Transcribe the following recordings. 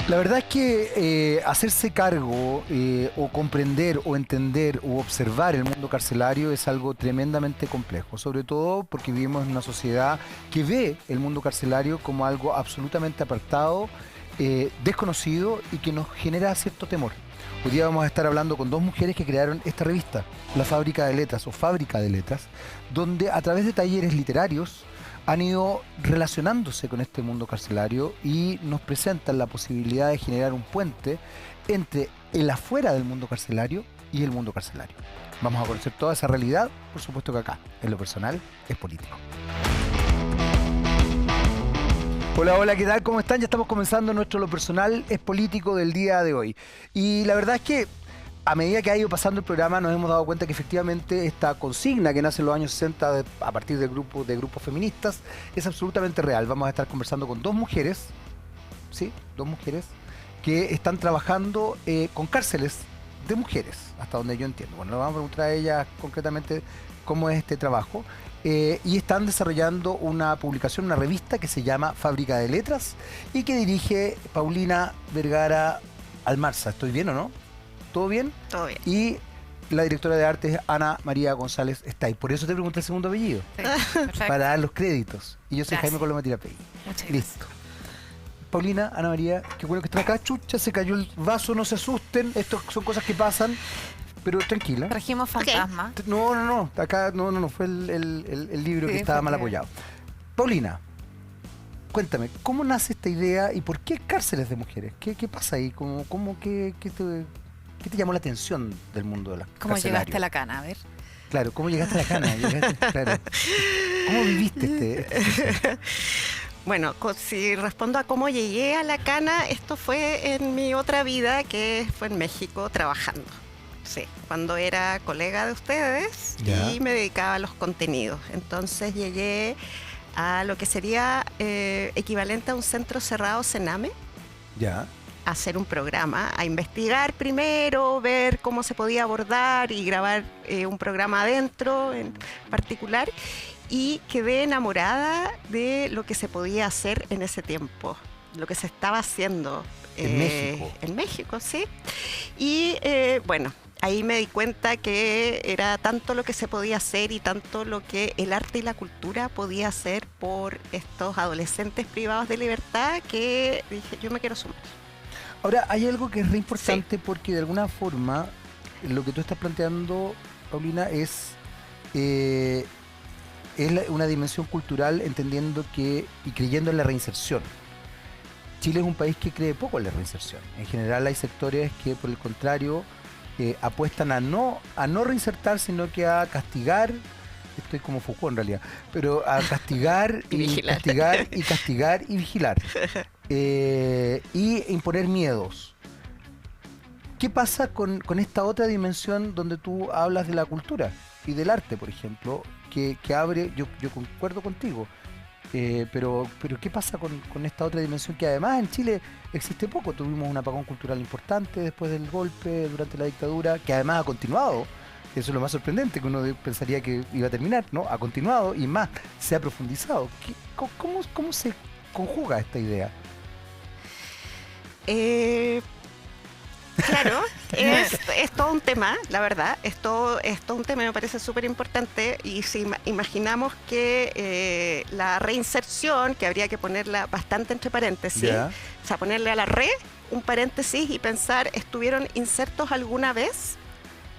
La verdad es que hacerse cargo o comprender o entender o observar el mundo carcelario es algo tremendamente complejo, sobre todo porque vivimos en una sociedad que ve el mundo carcelario como algo absolutamente apartado, desconocido y que nos genera cierto temor. Hoy día vamos a estar hablando con dos mujeres que crearon esta revista, La Fábrica de Letras o Fábrica de Letras, donde a través de talleres literarios han ido relacionándose con este mundo carcelario y nos presentan la posibilidad de generar un puente entre el afuera del mundo carcelario y el mundo carcelario. Vamos a conocer toda esa realidad, por supuesto que acá, en lo personal, es político. Hola, hola, ¿qué tal? ¿Cómo están? Ya estamos comenzando nuestro Lo Personal es Político del día de hoy. Y la verdad es que a medida que ha ido pasando el programa nos hemos dado cuenta que efectivamente esta consigna que nace en los años 60 a partir de grupos feministas es absolutamente real. Vamos a estar conversando con dos mujeres, ¿sí? Dos mujeres que están trabajando con cárceles de mujeres, hasta donde yo entiendo. Bueno, le vamos a preguntar a ellas concretamente cómo es este trabajo. Y están desarrollando una publicación, una revista que se llama Fábrica de Letras y que dirige Paulina Vergara Almarza. ¿Estoy bien o no? ¿Todo bien? Todo bien. Y la directora de arte es Ana María González Estay. Por eso te pregunté el segundo apellido. Sí, perfecto. Para dar los créditos. Y yo soy Gracias. Jaime Coloma Tirapey. Muchas Listo. Paulina, Ana María, qué bueno que están acá. Chucha, se cayó el vaso, no se asusten. Esto son cosas que pasan. Pero tranquila. Trajimos fantasma. No. Acá no. Fue el libro que estaba mal apoyado. Paulina, cuéntame, ¿cómo nace esta idea y por qué cárceles de mujeres? ¿Qué pasa ahí? ¿Qué te llamó la atención del mundo de la ¿Cómo carcelario? llegaste a la cana? A ver. Claro, ¿cómo llegaste a la cana? Claro. ¿Cómo viviste este? Bueno, si respondo a cómo llegué a la cana, esto fue en mi otra vida, que fue en México trabajando. Sí, cuando era colega de ustedes Ya. y me dedicaba a los contenidos. Entonces llegué a lo que sería equivalente a un centro cerrado Sename, Ya. a hacer un programa, a investigar primero, ver cómo se podía abordar y grabar un programa adentro en particular. Y quedé enamorada de lo que se podía hacer en ese tiempo, lo que se estaba haciendo. En México. En México, sí. Y bueno, ahí me di cuenta que era tanto lo que se podía hacer y tanto lo que el arte y la cultura podía hacer por estos adolescentes privados de libertad que dije, yo me quiero sumar. Ahora, hay algo que es re importante porque de alguna forma lo que tú estás planteando, Paulina, es una dimensión cultural entendiendo que y creyendo en la reinserción. Chile es un país que cree poco en la reinserción. En general hay sectores que por el contrario apuestan a no reinsertar, sino que a castigar. Estoy como Foucault en realidad, pero a castigar Y vigilar. castigar y vigilar. Y imponer miedos. ¿Qué pasa con esta otra dimensión donde tú hablas de la cultura y del arte, por ejemplo, que abre, yo concuerdo contigo, pero ¿qué pasa con esta otra dimensión que además en Chile existe poco? Tuvimos un apagón cultural importante después del golpe, durante la dictadura, que además ha continuado. Eso es lo más sorprendente, que uno pensaría que iba a terminar, ¿no? Ha continuado y más, se ha profundizado. ¿Cómo se conjuga esta idea? Claro, es todo un tema, la verdad, es todo un tema, me parece súper importante. Y si imaginamos que la reinserción, que habría que ponerla bastante entre paréntesis, Ya. o sea, ponerle a la re un paréntesis y pensar, ¿estuvieron insertos alguna vez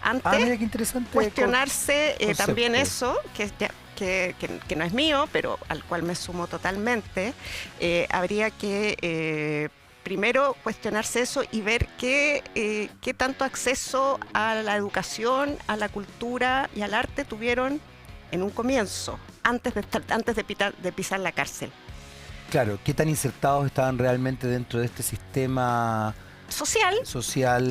antes? Mira qué interesante. Cuestionarse concepto. también eso, que no es mío, pero al cual me sumo totalmente. Habría que primero cuestionarse eso y ver qué tanto acceso a la educación, a la cultura y al arte tuvieron en un comienzo, antes de pisar la cárcel. Claro, qué tan insertados estaban realmente dentro de este sistema social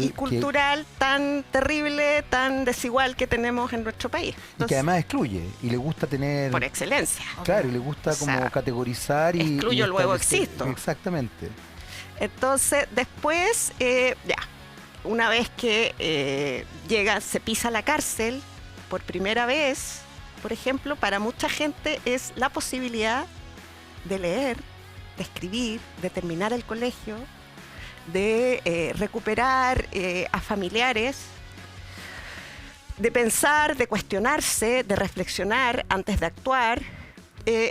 Y que- cultural tan terrible, tan desigual que tenemos en nuestro país. y que Entonces, además excluye y le gusta tener, por excelencia. claro, y le gusta O sea, como categorizar y excluyo, luego establecer- existo. Exactamente. Entonces, después, una vez que se pisa la cárcel por primera vez, por ejemplo, para mucha gente es la posibilidad de leer, de escribir, de terminar el colegio, de recuperar a familiares, de pensar, de cuestionarse, de reflexionar antes de actuar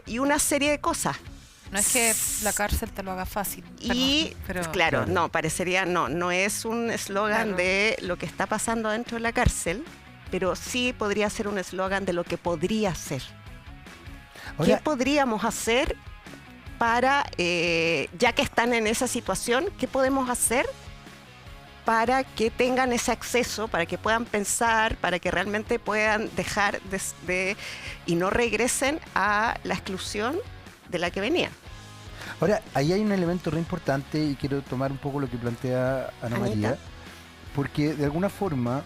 y una serie de cosas. No es que la cárcel te lo haga fácil. Y pero claro, no, parecería, no es un eslogan de lo que está pasando dentro de la cárcel, pero sí podría ser un eslogan de lo que podría ser. Ahora, ¿Qué podríamos hacer para, ya que están en esa situación, qué podemos hacer para que tengan ese acceso, para que puedan pensar, para que realmente puedan dejar y no regresen a la exclusión de la que venían? ahora, ahí hay un elemento re importante y quiero tomar un poco lo que plantea Ana María, Anita. porque de alguna forma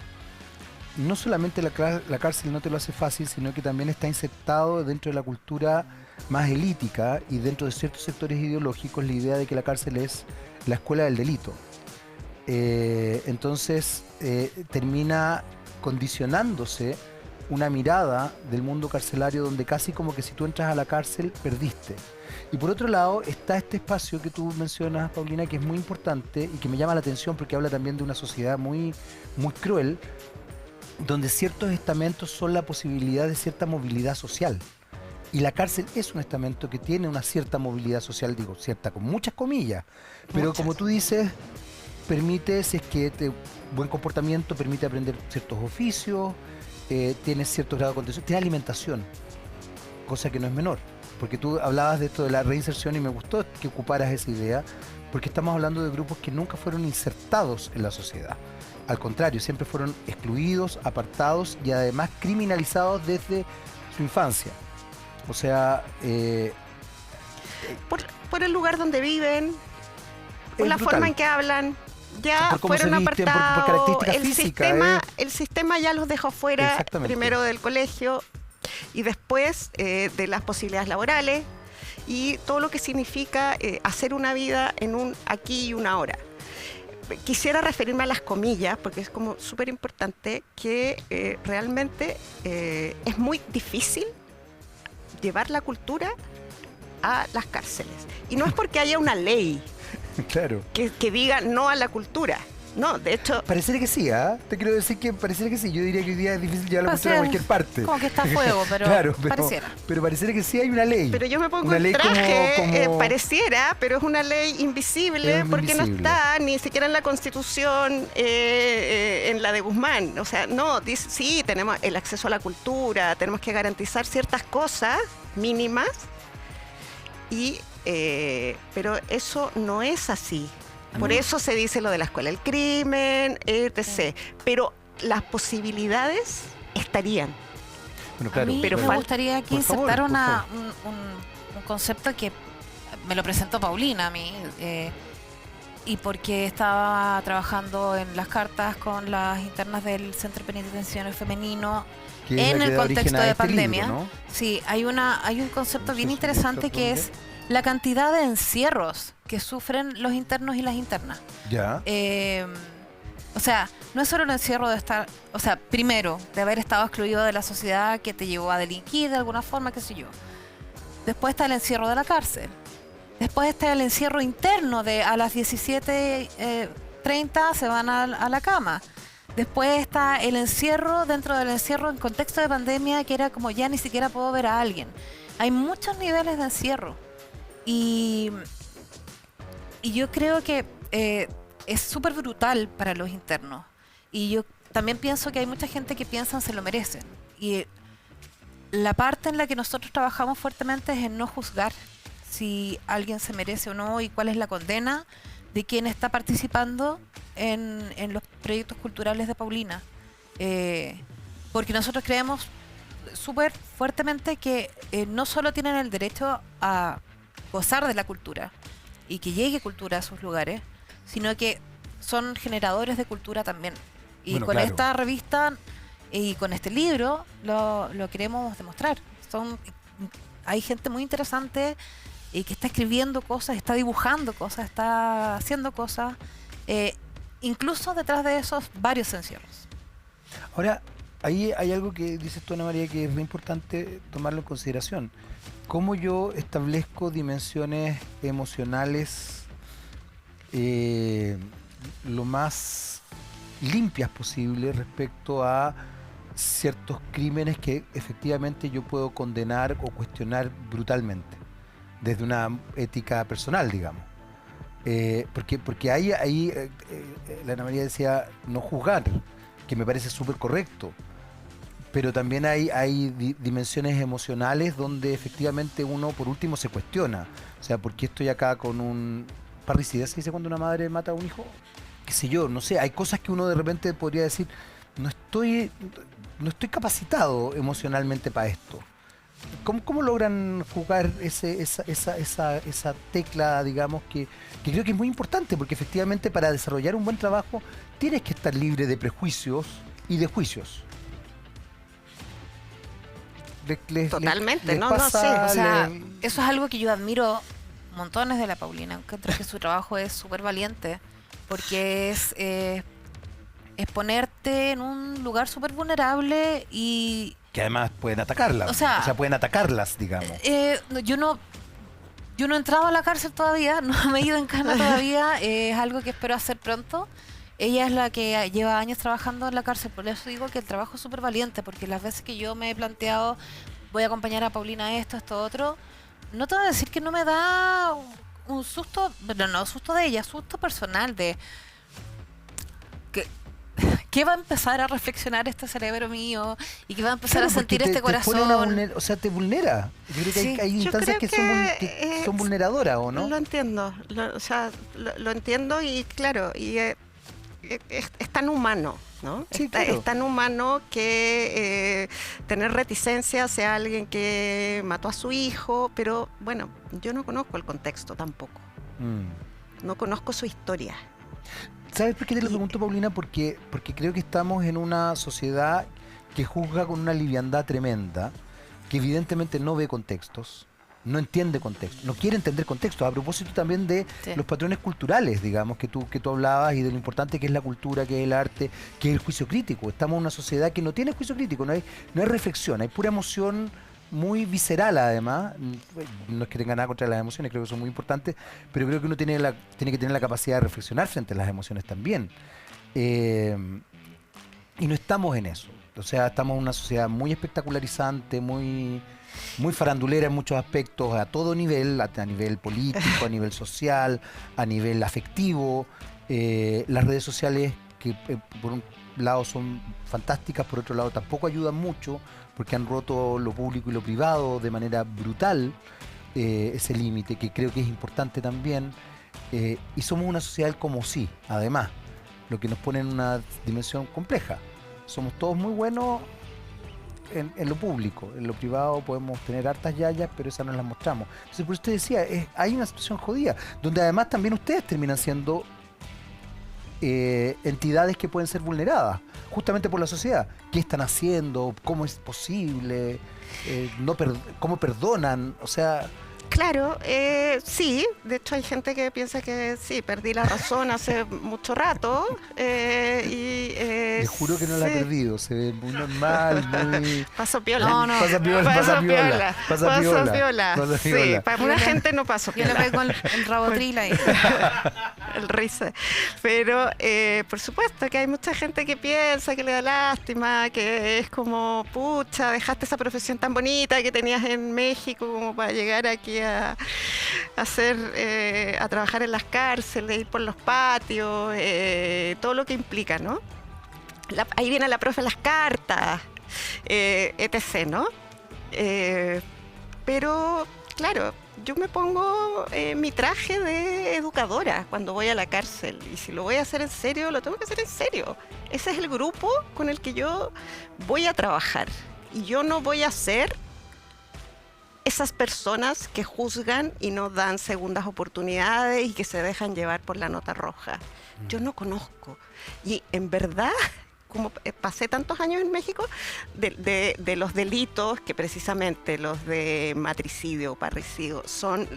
no solamente la cárcel no te lo hace fácil, sino que también está insertado dentro de la cultura más elítica y dentro de ciertos sectores ideológicos la idea de que la cárcel es la escuela del delito. Entonces termina condicionándose una mirada del mundo carcelario donde casi como que si tú entras a la cárcel perdiste. Y por otro lado está este espacio que tú mencionas, Paulina, que es muy importante y que me llama la atención porque habla también de una sociedad muy, muy cruel, donde ciertos estamentos son la posibilidad de cierta movilidad social. Y la cárcel es un estamento que tiene una cierta movilidad social, digo, cierta con muchas comillas, pero Muchas. como tú dices, permite, si es que buen comportamiento, permite aprender ciertos oficios, tiene cierto grado de contención, tiene alimentación, cosa que no es menor. Porque tú hablabas de esto de la reinserción y me gustó que ocuparas esa idea, porque estamos hablando de grupos que nunca fueron insertados en la sociedad. Al contrario, siempre fueron excluidos, apartados y además criminalizados desde su infancia. O sea, Por el lugar donde viven, por es la brutal. forma en que hablan, ya Por cómo se fueron visten, por apartados. características físicas, El sistema ya los dejó fuera, Exactamente. primero del colegio y después de las posibilidades laborales y todo lo que significa hacer una vida en un aquí y un ahora. Quisiera referirme a las comillas, porque es como súper importante que realmente es muy difícil llevar la cultura a las cárceles. Y no es porque haya una ley Claro. que diga no a la cultura. No, de hecho, Pareciera que sí, ¿ah? Te quiero decir que pareciera que sí. Yo diría que hoy día es difícil llevar la O cultura a sea, cualquier parte. como que está a fuego, pero Claro, pareciera. pero pareciera que sí hay una ley. pero yo me pongo Una un ley traje, como- pareciera, pero es una ley invisible Es porque no invisible. está ni siquiera en la Constitución, en la de Guzmán. O sea, no, dice, sí, tenemos el acceso a la cultura, tenemos que garantizar ciertas cosas mínimas, pero eso no es así. Por eso se dice lo de la escuela del crimen, etc. Pero las posibilidades estarían. Bueno, A claro, mí pero me fal- gustaría aquí por favor, insertar por favor. un concepto que me lo presentó Paulina a mí, y porque estaba trabajando en las cartas con las internas del Centro Penitenciario Femenino que es en la que el da origen contexto a de este pandemia. libro, ¿no? Sí, hay un concepto No sé bien si interesante muestra que dónde. es la cantidad de encierros que sufren los internos y las internas. Ya. O sea, no es solo el encierro de estar, o sea, primero, de haber estado excluido de la sociedad que te llevó a delinquir de alguna forma, qué sé yo. Después está el encierro de la cárcel. Después está el encierro interno de a las 17:30 se van a la cama. Después está el encierro dentro del encierro en contexto de pandemia, que era como ya ni siquiera puedo ver a alguien. Hay muchos niveles de encierro. Y yo creo que es súper brutal para los internos. Y yo también pienso que hay mucha gente que piensan se lo merecen. Y la parte en la que nosotros trabajamos fuertemente es en no juzgar si alguien se merece o no y cuál es la condena de quien está participando en los proyectos culturales de Paulina. Porque nosotros creemos súper fuertemente que no solo tienen el derecho a gozar de la cultura y que llegue cultura a sus lugares, sino que son generadores de cultura también. Y Bueno, con claro. esta revista y con este libro lo queremos demostrar. Hay gente muy interesante y que está escribiendo cosas, está dibujando cosas, está haciendo cosas, incluso detrás de esos varios encierros. Ahora, ahí hay algo que dices tú, Ana María, que es muy importante tomarlo en consideración. ¿Cómo yo establezco dimensiones emocionales lo más limpias posible respecto a ciertos crímenes que efectivamente yo puedo condenar o cuestionar brutalmente, desde una ética personal, digamos. Porque ahí la Ana María decía no juzgar, que me parece súper correcto, pero también hay dimensiones emocionales donde efectivamente uno por último se cuestiona. O sea, ¿por qué estoy acá con un parricidio? ¿Se dice cuando una madre mata a un hijo? Qué sé yo, no sé, hay cosas que uno de repente podría decir, no estoy capacitado emocionalmente para esto. ¿Cómo logran jugar esa tecla, digamos, que creo que es muy importante? Porque efectivamente para desarrollar un buen trabajo tienes que estar libre de prejuicios y de juicios. Totalmente, no sé. pasa, O sea, eso es algo que yo admiro montones de la Paulina. Encuentro que su trabajo es súper valiente, porque es ponerte en un lugar súper vulnerable y... Que además pueden atacarlas. O sea, pueden atacarlas, digamos. Yo no he entrado a la cárcel todavía, no me he ido en cana todavía, es algo que espero hacer pronto. Ella es la que lleva años trabajando en la cárcel, por eso digo que el trabajo es súper valiente, porque las veces que yo me he planteado, voy a acompañar a Paulina a esto, otro, no te voy a decir que no me da un susto, pero no susto de ella, susto personal de que va a empezar a reflexionar este cerebro mío y que va a empezar a sentir este corazón. O sea, te vulnera. Yo creo que Sí. hay instancias que son vulneradoras, ¿o no? Lo entiendo, lo entiendo y claro, y es tan humano, ¿no? Sí, claro. Es tan humano que tener reticencia hacia alguien que mató a su hijo, pero bueno, yo no conozco el contexto tampoco. No conozco su historia. ¿Sabes por qué te lo pregunto, Paulina? Porque creo que estamos en una sociedad que juzga con una liviandad tremenda, que evidentemente no ve contextos, no entiende contextos, no quiere entender contextos. A propósito también de los patrones culturales, digamos, que tú hablabas, y de lo importante que es la cultura, que es el arte, que es el juicio crítico. Estamos en una sociedad que no tiene juicio crítico, no hay reflexión, hay pura emoción muy visceral además. No es que tenga nada contra las emociones, creo que son muy importantes, pero creo que uno tiene que tener la capacidad de reflexionar frente a las emociones también. Y no estamos en eso. O sea, estamos en una sociedad muy espectacularizante, muy farandulera en muchos aspectos, a todo nivel, a nivel político, a nivel social, a nivel afectivo. Las redes sociales, que por un lado son fantásticas, por otro lado tampoco ayudan mucho, porque han roto lo público y lo privado de manera brutal, ese límite, que creo que es importante también. Y somos una sociedad como sí, además, lo que nos pone en una dimensión compleja. Somos todos muy buenos en lo público, en lo privado podemos tener hartas yayas, pero esas no las mostramos. Entonces, por eso te decía, hay una situación jodida, donde además también ustedes terminan siendo entidades que pueden ser vulneradas, justamente por la sociedad. ¿Qué están haciendo? ¿Cómo es posible? ¿Cómo perdonan? O sea... Claro, sí, de hecho hay gente que piensa que sí, perdí la razón hace mucho rato. Les juro que no la he perdido, se ve muy normal, muy... Paso piola. No. Pasa piola. Sí, para una gente no paso Yo le piola. pego el rabotril ahí. El risa. Pero por supuesto que hay mucha gente que piensa que le da lástima, que es como, pucha, dejaste esa profesión tan bonita que tenías en México como para llegar aquí a trabajar en las cárceles, ir por los patios, todo lo que implica, ¿no? Ahí viene la profe las cartas, etc., ¿no? Pero, claro, yo me pongo mi traje de educadora cuando voy a la cárcel, y si lo voy a hacer en serio, lo tengo que hacer en serio. Ese es el grupo con el que yo voy a trabajar, y yo no voy a ser esas personas que juzgan y no dan segundas oportunidades y que se dejan llevar por la nota roja. Yo no conozco. Y en verdad, como pasé tantos años en México, de los delitos, que precisamente los de matricidio o parricidio son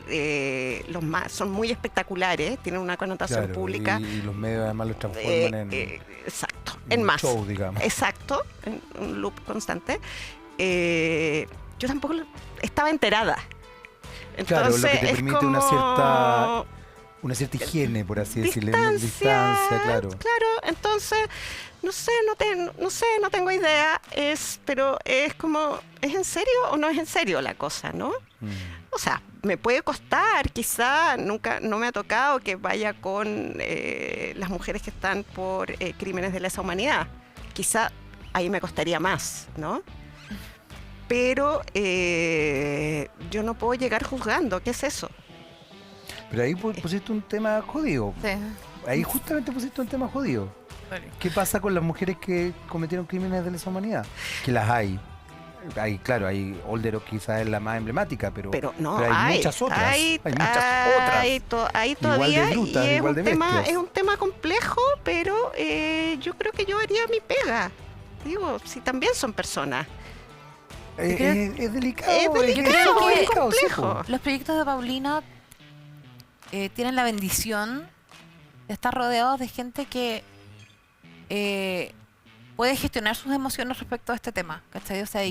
son muy espectalares, tienen una connotación pública. Y los medios además los transforman exacto, en más. show, digamos. Exacto, en un loop constante. Yo tampoco estaba enterada. Entonces, claro, lo que te permite una cierta higiene, por así decirlo. Distancia, Claro. claro. Entonces, no sé, no tengo idea. Pero es como, ¿es en serio o no es en serio la cosa, no? O sea, me puede costar, quizá, no me ha tocado que vaya con las mujeres que están por crímenes de lesa humanidad. Quizá ahí me costaría más, ¿no? Pero yo no puedo llegar juzgando, ¿qué es eso? Pero ahí pusiste un tema jodido. Sí. Ahí justamente pusiste un tema jodido. ¿Qué pasa con las mujeres que cometieron crímenes de lesa humanidad? Que las hay. Claro, hay Olderos quizás es la más emblemática, pero no, hay muchas otras. Hay muchas otras. Hay todavía, igual de brutas, y es igual de bestias. es un tema complejo, pero yo creo que yo haría mi pega. Digo, si también son personas. Es delicado. Es delicado, creo que es sí, complejo. Los proyectos de Paulina tienen la bendición de estar rodeados de gente que puede gestionar sus emociones respecto a este tema, ¿cachai? O sea,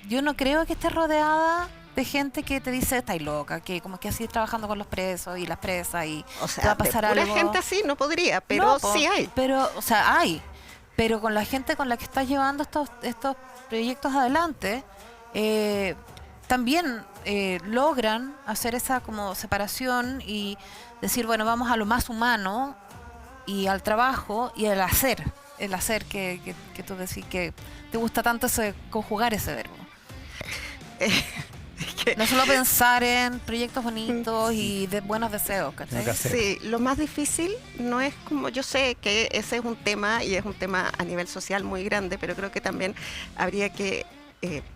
yo no creo que esté rodeada de gente que te dice, estáis loca, que como que así trabajando con los presos y las presas y O te va sea, a pasar de pura algo. gente así no podría, pero No, po, sí hay. Pero, o sea, hay. Pero con la gente con la que estás llevando estos proyectos adelante, también logran hacer esa como separación y decir, bueno, vamos a lo más humano y al trabajo y al hacer. El hacer que tú decís que te gusta tanto conjugar ese verbo. No solo pensar en proyectos bonitos y de buenos deseos, ¿cachai? Sí, lo más difícil no es como, yo sé que ese es un tema y es un tema a nivel social muy grande, pero creo que también habría que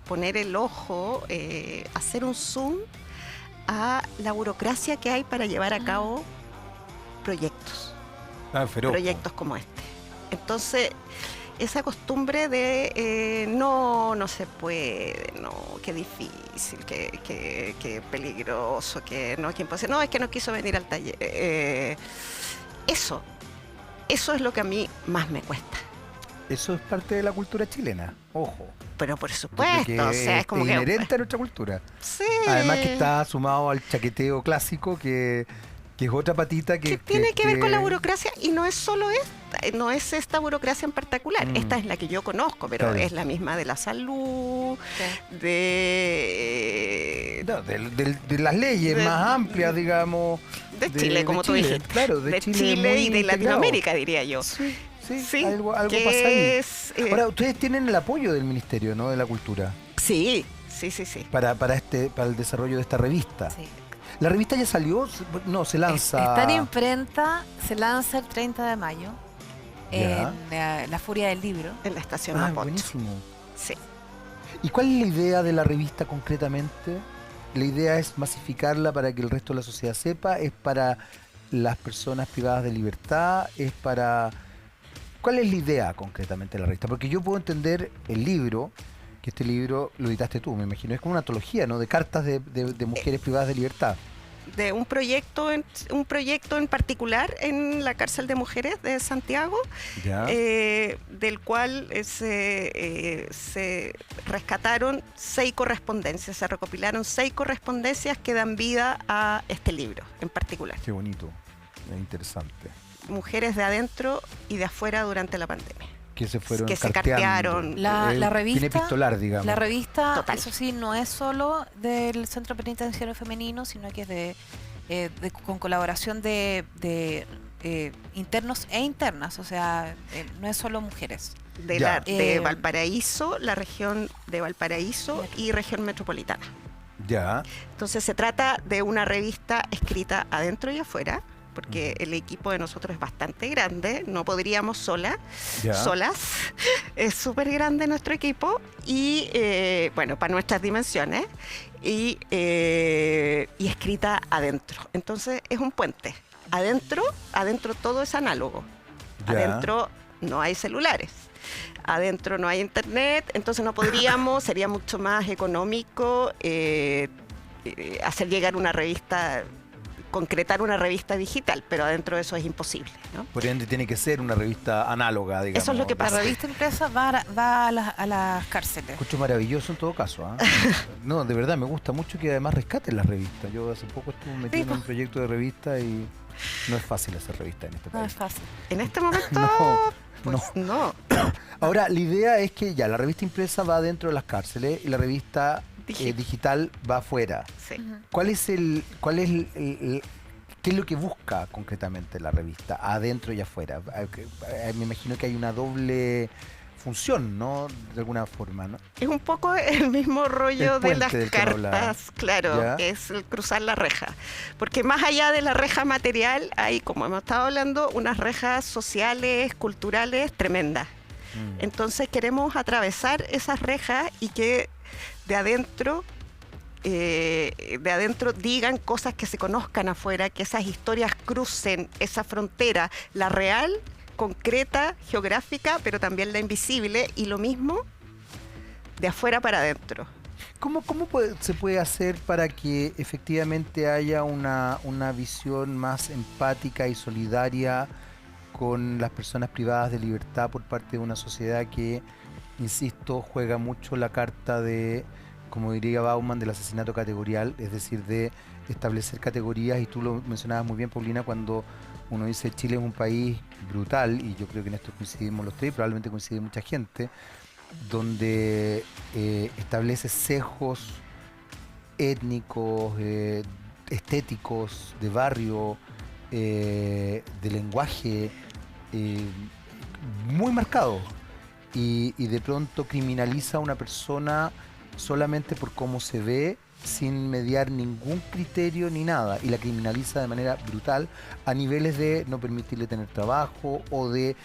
poner el ojo, hacer un zoom a la burocracia que hay para llevar a cabo proyectos. Proyectos como este. Entonces, esa costumbre de no se puede, no, qué difícil, qué peligroso, que imposible. No, es que no quiso venir al taller. Eso es lo que a mí más me cuesta. Eso es parte de la cultura chilena, ojo. Pero por supuesto, o sea, es como que... inherente a nuestra cultura. Sí. Además que está sumado al chaqueteo clásico, que es otra patita que tiene que ver con la burocracia, y no es solo no es esta burocracia en particular. Esta es la que yo conozco, pero claro, es la misma de la salud, Sí. de las leyes de- más amplias, digamos. de Chile, como tú Chile, dijiste. claro, de Chile Chile muy y de integrado. Latinoamérica, diría yo. Sí, Sí, algo que pasa ahí. es, Ahora, ustedes tienen el apoyo del Ministerio, ¿no?, de la Cultura sí. para el desarrollo de esta revista. Sí. ¿La revista ya salió? No, se lanza. Está en imprenta, se lanza el 30 de mayo Ya. en La Furia del Libro. En la estación Ah, Mapocho. buenísimo. Sí. ¿Y cuál es la idea de la revista concretamente? ¿La idea es masificarla para que el resto de la sociedad sepa? ¿Es para las personas privadas de libertad? ¿Es para...? ¿Cuál es la idea concretamente de la revista? Porque yo puedo entender el libro, que este libro lo editaste tú, me imagino. Es como una antología, ¿no?, de cartas de mujeres privadas de libertad. De un proyecto en particular en la cárcel de mujeres de Santiago, Ya. del cual se rescataron 6 correspondencias, se recopilaron 6 correspondencias que dan vida a este libro en particular. Qué bonito, es interesante. Mujeres de adentro y de afuera durante la pandemia. Que se fueron Que se carteando. cartearon. La revista, Tiene epistolar, digamos. La revista, Total. eso sí, no es solo del Centro Penitenciario Femenino, sino que es con colaboración de internos e internas, o sea, no es solo mujeres. Ya. De Valparaíso, la región de Valparaíso y región metropolitana. Ya. Entonces se trata de una revista escrita adentro y afuera, porque el equipo de nosotros es bastante grande, no podríamos solas. Es súper grande nuestro equipo y, bueno, para nuestras dimensiones, y escrita adentro. Entonces es un puente. Adentro todo es análogo. Ya. Adentro no hay celulares. Adentro no hay internet, entonces no podríamos, sería mucho más económico hacer llegar una revista concretar una revista digital, pero adentro de eso es imposible, ¿no? Por ende tiene que ser una revista análoga, digamos. Eso es lo que La pasa. revista impresa va a las cárceles. Escucho maravilloso en todo caso. ¿Ah? No, de verdad, me gusta mucho que además rescaten las revistas. Yo hace poco estuve metido en un proyecto de revista y no es fácil hacer revistas en este No país. es fácil. En este momento, No, pues no. Ahora, la idea es que ya la revista impresa va dentro de las cárceles y la revista digital va afuera. Sí. ¿Qué es lo que busca concretamente la revista, adentro y afuera? Me imagino que hay una doble función, ¿no? De alguna forma, ¿no? Es un poco el mismo rollo El de las puente del que me hablaba. cartas, claro, ¿Ya? es el cruzar la reja. Porque más allá de la reja material, hay, como hemos estado hablando, unas rejas sociales, culturales tremendas. Entonces queremos atravesar esas rejas y que de adentro digan cosas que se conozcan afuera, que esas historias crucen esa frontera, la real, concreta, geográfica, pero también la invisible, y lo mismo de afuera para adentro. ¿Cómo se puede hacer para que efectivamente haya una visión más empática y solidaria con las personas privadas de libertad por parte de una sociedad que, insisto, juega mucho la carta de, como diría Bauman, del asesinato categorial, es decir, de establecer categorías? Y tú lo mencionabas muy bien, Paulina, cuando uno dice Chile es un país brutal, y yo creo que en esto coincidimos los tres, probablemente coincide mucha gente, donde establece sesgos étnicos, estéticos, de barrio, de lenguaje, muy marcado, y de pronto criminaliza a una persona solamente por cómo se ve, sin mediar ningún criterio ni nada, y la criminaliza de manera brutal a niveles de no permitirle tener trabajo o de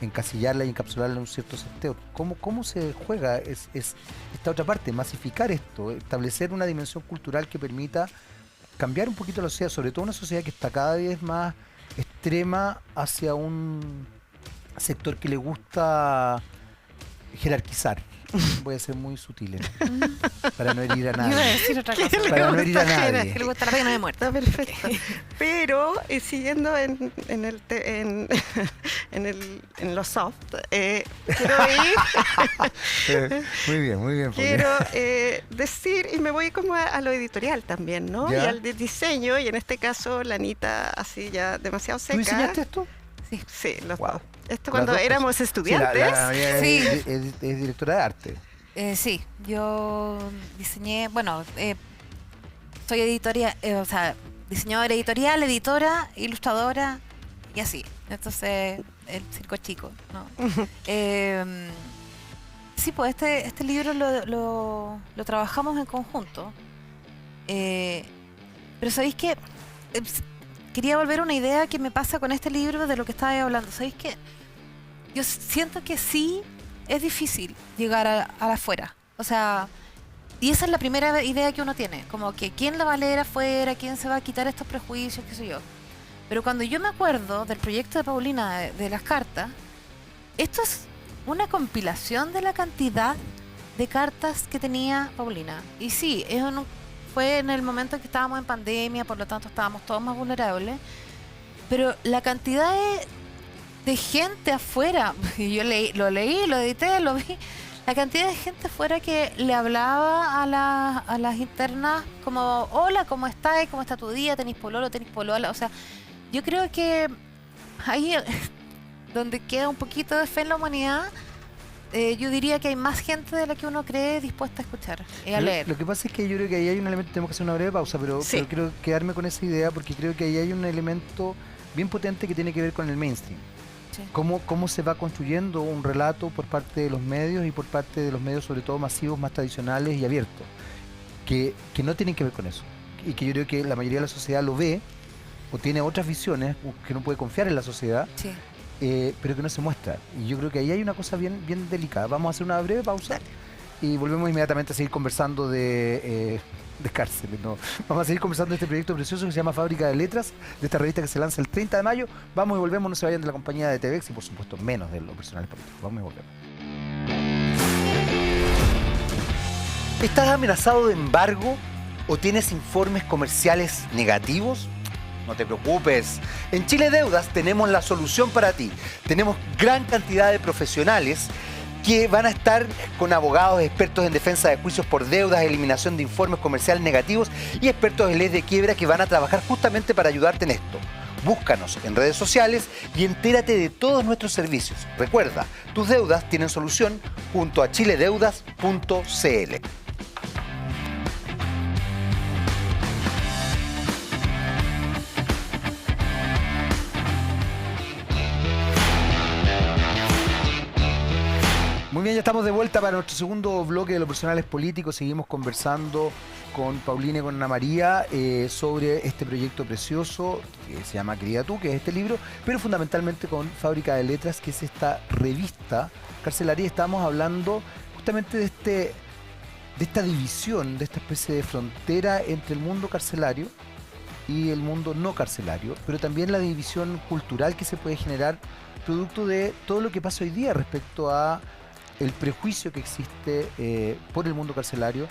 encasillarla y encapsularla en un cierto sector. ¿Cómo se juega esta otra parte? Masificar esto, establecer una dimensión cultural que permita cambiar un poquito la sociedad, sobre todo una sociedad que está cada vez más extrema hacia un sector que le gusta jerarquizar. Voy a ser muy sutil para no herir a Yo iba a nadie. decir otra cosa. Para no herir a gusta nadie. Que le gusta la pena de muerte. Está perfecto. Pero siguiendo en lo soft, quiero Muy bien, muy bien. quiero decir, y me voy como a lo editorial también, ¿no? ¿Ya? Y al de diseño, y en este caso la Anita así ya demasiado seca. ¿Tú diseñaste esto? Sí, los Wow. dos. Esto Las cuando dos éramos cosas. estudiantes. Sí, la María Sí. es directora de arte. Sí, yo diseñé, bueno, soy diseñadora editorial, editora, ilustradora y así. Entonces, el circo chico, ¿no? Sí, pues este libro lo trabajamos en conjunto. Pero ¿sabéis qué? Quería volver a una idea que me pasa con este libro de lo que estaba hablando. ¿Sabéis qué? Yo siento que sí es difícil llegar a la afuera. O sea, y esa es la primera idea que uno tiene. Como que quién la va a leer afuera, quién se va a quitar estos prejuicios, qué sé yo. Pero cuando yo me acuerdo del proyecto de Paulina de las cartas, esto es una compilación de la cantidad de cartas que tenía Paulina. Y sí, fue en el momento en que estábamos en pandemia, por lo tanto estábamos todos más vulnerables. Pero la cantidad de gente afuera, y yo lo leí, lo edité, lo vi, la cantidad de gente afuera que le hablaba a las internas como, hola, ¿cómo estás? ¿Cómo está tu día? ¿Tenís pololo? ¿Tenís polola? O sea, yo creo que ahí donde queda un poquito de fe en la humanidad, yo diría que hay más gente de la que uno cree dispuesta a escuchar y a leer. Lo que pasa es que yo creo que ahí hay un elemento, tenemos que hacer una breve pausa, pero quiero quedarme con esa idea porque creo que ahí hay un elemento bien potente que tiene que ver con el mainstream. Sí. Cómo se va construyendo un relato por parte de los medios y por parte de los medios sobre todo masivos, más tradicionales y abiertos, que no tienen que ver con eso. Y que yo creo que la mayoría de la sociedad lo ve o tiene otras visiones, que no puede confiar en la sociedad, Sí. pero que no se muestra. Y yo creo que ahí hay una cosa bien delicada. Vamos a hacer una breve pausa y volvemos inmediatamente a seguir conversando de cárceles. ¿No? Vamos a seguir conversando de este proyecto precioso que se llama Fábrica de Letras, de esta revista que se lanza el 30 de mayo. Vamos y volvemos, no se vayan de la compañía de TVX y por supuesto menos de los personales políticos. Vamos y volvemos. ¿Estás amenazado de embargo ¿O tienes informes comerciales negativos? No te preocupes. En Chile Deudas tenemos la solución para ti. Tenemos gran cantidad de profesionales que van a estar con abogados expertos en defensa de juicios por deudas, eliminación de informes comerciales negativos y expertos en ley de quiebra que van a trabajar justamente para ayudarte en esto. Búscanos en redes sociales y entérate de todos nuestros servicios. Recuerda, tus deudas tienen solución junto a chiledeudas.cl. Muy bien, ya estamos de vuelta para nuestro segundo bloque de los personales políticos. Seguimos conversando con Paulina y con Ana María sobre este proyecto precioso que se llama Querida Tú, que es este libro, pero fundamentalmente con Fábrica de Letras, que es esta revista carcelaria. Estamos hablando justamente de esta división, de esta especie de frontera entre el mundo carcelario y el mundo no carcelario, pero también la división cultural que se puede generar producto de todo lo que pasa hoy día respecto a el prejuicio que existe por el mundo carcelario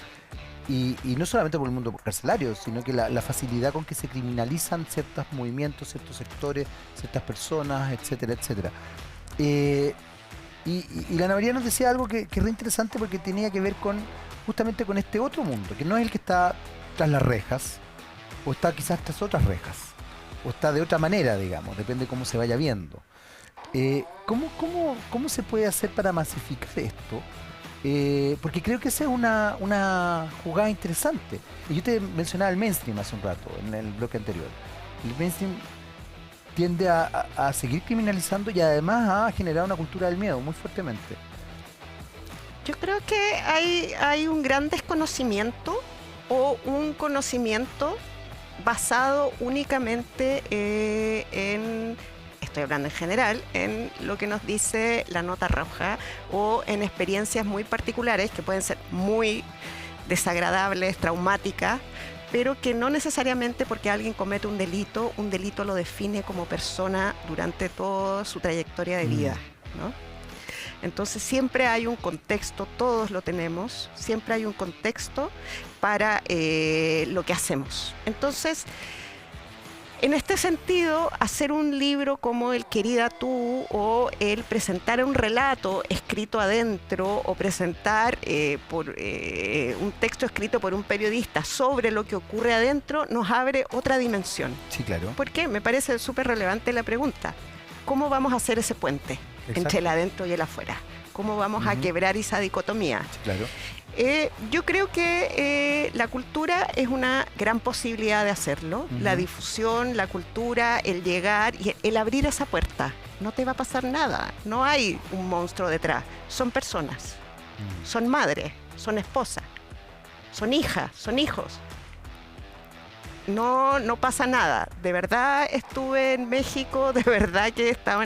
y no solamente por el mundo carcelario, sino que la facilidad con que se criminalizan ciertos movimientos, ciertos sectores, ciertas personas, etcétera, etcétera. Y la Ana María nos decía algo que es re interesante porque tenía que ver justamente con este otro mundo, que no es el que está tras las rejas, o está quizás tras otras rejas, o está de otra manera, digamos, depende de cómo se vaya viendo. ¿Cómo se puede hacer para masificar esto? Porque creo que esa es una jugada interesante. Y yo te mencionaba el mainstream hace un rato, en el bloque anterior. El mainstream tiende a seguir criminalizando y además a generar una cultura del miedo muy fuertemente. Yo creo que hay un gran desconocimiento o un conocimiento basado únicamente estoy hablando en general, en lo que nos dice la nota roja o en experiencias muy particulares que pueden ser muy desagradables, traumáticas, pero que no necesariamente porque alguien comete un delito lo define como persona durante toda su trayectoria de vida, ¿no? Entonces siempre hay un contexto, todos lo tenemos, siempre hay un contexto para lo que hacemos. Entonces, en este sentido, hacer un libro como el Querida Tú o el presentar un relato escrito adentro o presentar un texto escrito por un periodista sobre lo que ocurre adentro nos abre otra dimensión. Sí, claro. ¿Por qué? Me parece súper relevante la pregunta. ¿Cómo vamos a hacer ese puente entre el adentro y el afuera? ¿Cómo vamos a quebrar esa dicotomía? Sí, claro. Yo creo que la cultura es una gran posibilidad de hacerlo. La difusión, la cultura, el llegar y el abrir esa puerta. No te va a pasar nada. No hay un monstruo detrás. Son personas. Son madres, son esposas, son hijas, son hijos. No pasa nada. De verdad estuve en México, de verdad que estaba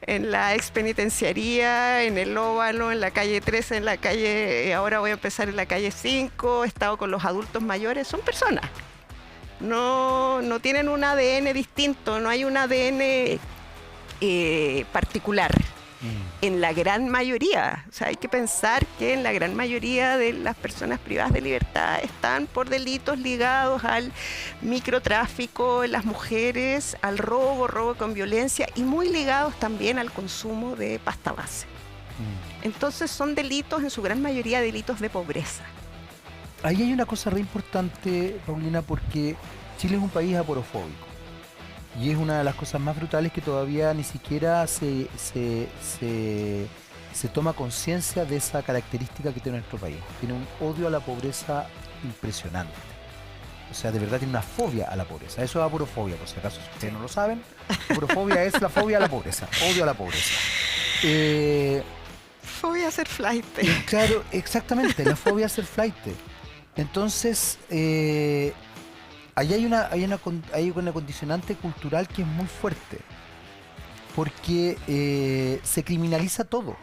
en la expenitenciaría, en el Óvalo, en la calle 13, en la calle, ahora voy a empezar en la calle 5, he estado con los adultos mayores, son personas. No tienen un ADN distinto, no hay un ADN particular. En la gran mayoría, o sea, hay que pensar que en la gran mayoría de las personas privadas de libertad están por delitos ligados al microtráfico, las mujeres, al robo con violencia y muy ligados también al consumo de pasta base. Entonces son delitos, en su gran mayoría, delitos de pobreza. Ahí hay una cosa re importante, Paulina, porque Chile es un país aporofóbico. Y es una de las cosas más brutales que todavía ni siquiera se toma conciencia de esa característica que tiene nuestro país. Tiene un odio a la pobreza impresionante. O sea, de verdad tiene una fobia a la pobreza. Eso es aporofobia, por si acaso, si ustedes no lo saben. Aporofobia es la fobia a la pobreza. Odio a la pobreza. Fobia a ser flight. Claro, exactamente, la fobia a ser flight. Entonces, ahí hay una condicionante cultural que es muy fuerte, porque se criminaliza todo.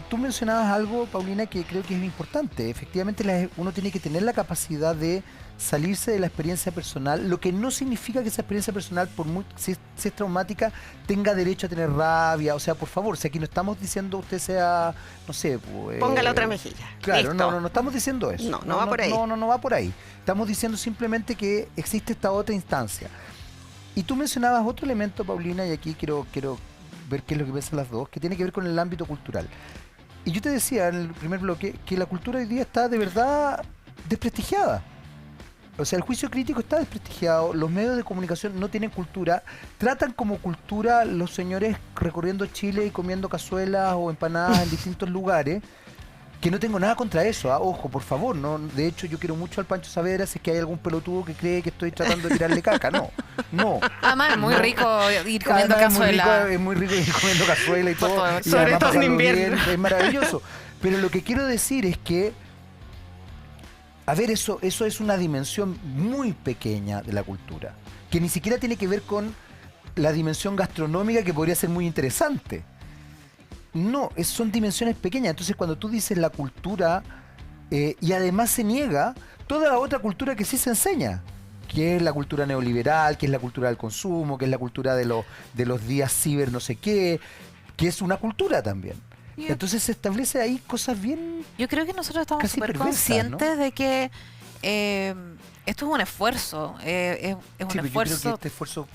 tú mencionabas algo, Paulina, que creo que es importante. Efectivamente, uno tiene que tener la capacidad de salirse de la experiencia personal, lo que no significa que esa experiencia personal, si es traumática, tenga derecho a tener rabia. O sea, por favor, si aquí no estamos diciendo usted sea, no sé... ponga la otra mejilla. Claro, Listo. no estamos diciendo eso. No va por ahí. No va por ahí. Estamos diciendo simplemente que existe esta otra instancia. Y tú mencionabas otro elemento, Paulina, y aquí quiero ver qué es lo que piensan las dos, que tiene que ver con el ámbito cultural. Y yo te decía en el primer bloque que la cultura hoy día está de verdad desprestigiada. O sea, el juicio crítico está desprestigiado, los medios de comunicación no tienen cultura, tratan como cultura los señores recorriendo Chile y comiendo cazuelas o empanadas en distintos lugares, que no tengo nada contra eso, ojo, por favor, no. De hecho, yo quiero mucho al Pancho Saavedra, si es que hay algún pelotudo que cree que estoy tratando de tirarle caca, no. Además, es muy rico ir comiendo cazuela. Es muy rico ir comiendo cazuela y todo. Favor, Y sobre además todo en pasarlo invierno. bien, es maravilloso. Pero lo que quiero decir es que, a ver, eso es una dimensión muy pequeña de la cultura, que ni siquiera tiene que ver con la dimensión gastronómica, que podría ser muy interesante. No, son dimensiones pequeñas. Entonces, cuando tú dices la cultura, y además se niega toda la otra cultura que sí se enseña, que es la cultura neoliberal, que es la cultura del consumo, que es la cultura de los días ciber no sé qué, que es una cultura también. Entonces se establece ahí cosas bien... Yo creo que nosotros estamos casi súper perversas, conscientes, ¿no? de que esto es un esfuerzo. Es un Sí, pero yo esfuerzo. creo que este esfuerzo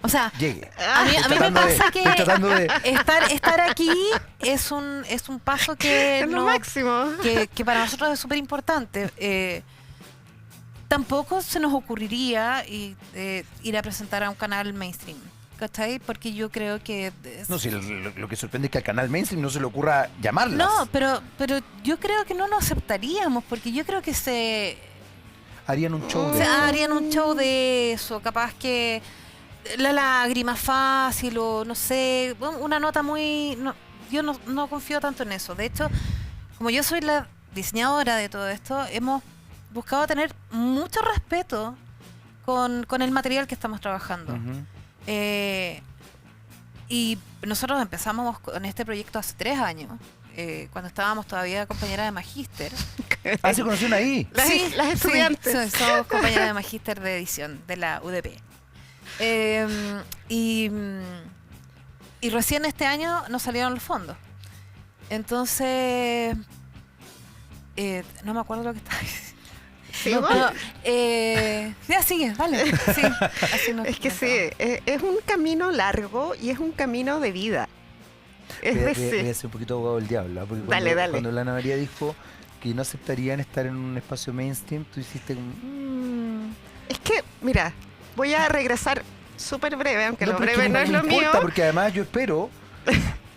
O sea, llegue. a mí me pasa que Estoy tratando de... estar aquí es un paso que, Es lo máximo. que para nosotros es súper importante. Tampoco se nos ocurriría ir a presentar a un canal mainstream, ¿cachai? Porque yo creo que... No, sí, lo que sorprende es que al canal mainstream no se le ocurra llamarlas. No, pero yo creo que no nos aceptaríamos, porque yo creo que Harían un show de... harían un show de eso, capaz que la lágrima fácil o no sé, una nota muy... yo no confío tanto en eso. De hecho, como yo soy la diseñadora de todo esto, hemos buscado tener mucho respeto con el material que estamos trabajando. Ujú. Y nosotros empezamos con este proyecto hace 3 años, cuando estábamos todavía compañeras de magíster. Se conocieron ahí. Las estudiantes. Sí, somos compañeras de magíster de edición de la UDP. Y recién este año nos salieron los fondos. Entonces, no me acuerdo lo que estaba diciendo. Sí, No, bueno. ya sigue, vale. Sí, así nos Es que sí, comentaba. es un camino largo y es un camino de vida. Es Voy a decir, ser un poquito abogado del diablo, porque Dale, dale. cuando la Ana María dijo que no aceptarían estar en un espacio mainstream, tú hiciste como... es que, mira, voy a regresar súper breve, aunque lo pero breve que no es me lo mío. importa, porque además yo espero...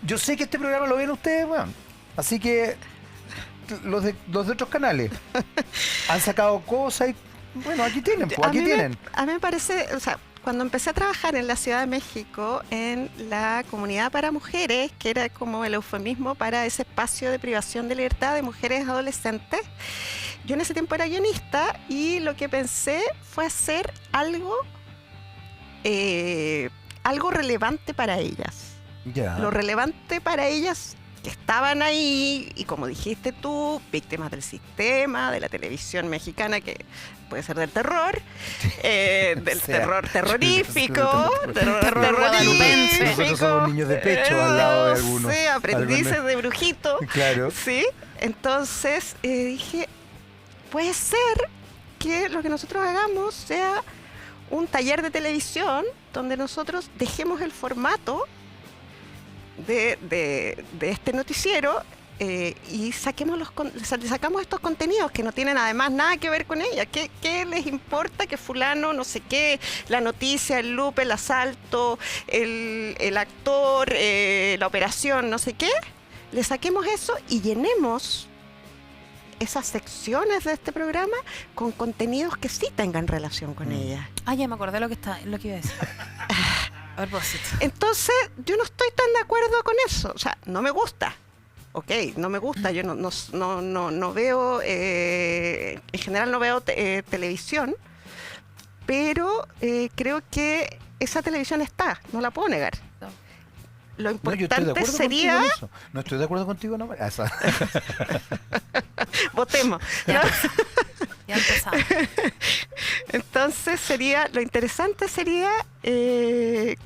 Yo sé que este programa lo ven ustedes, weón. Así que los de otros canales han sacado cosas y... Bueno, aquí tienen, pues, aquí tienen. A mí me parece, o sea, cuando empecé a trabajar en la Ciudad de México, en la comunidad para mujeres, que era como el eufemismo para ese espacio de privación de libertad de mujeres adolescentes, yo en ese tiempo era guionista y lo que pensé fue hacer algo relevante para ellas. Ya. Lo relevante para ellas que estaban ahí y, como dijiste tú, víctimas del sistema, de la televisión mexicana, que puede ser del terror, del O sea, terror terrorífico, terror guadalupense. Nosotros somos niños de pecho al lado de algunos. Sí, aprendices Algunos. de brujito. Claro. Sí, entonces dije, puede ser que lo que nosotros hagamos sea un taller de televisión donde nosotros dejemos el formato de este noticiero y sacamos estos contenidos que no tienen además nada que ver con ella. ¿Qué les importa que fulano, no sé qué, la noticia, el loop, el asalto, el actor, la operación, no sé qué? Le saquemos eso y llenemos esas secciones de este programa con contenidos que sí tengan relación con ella. Ah, ya me acordé lo que iba a decir. A propósito. Entonces, yo no estoy tan de acuerdo con eso. O sea, no me gusta. Ok, no me gusta. Yo no veo, en general no veo televisión, pero creo que esa televisión está, no la puedo negar. No. lo No, yo estoy de importante acuerdo sería... contigo en eso. No estoy de acuerdo contigo, no. Votemos. ¿no? Ya empezamos. Entonces lo interesante sería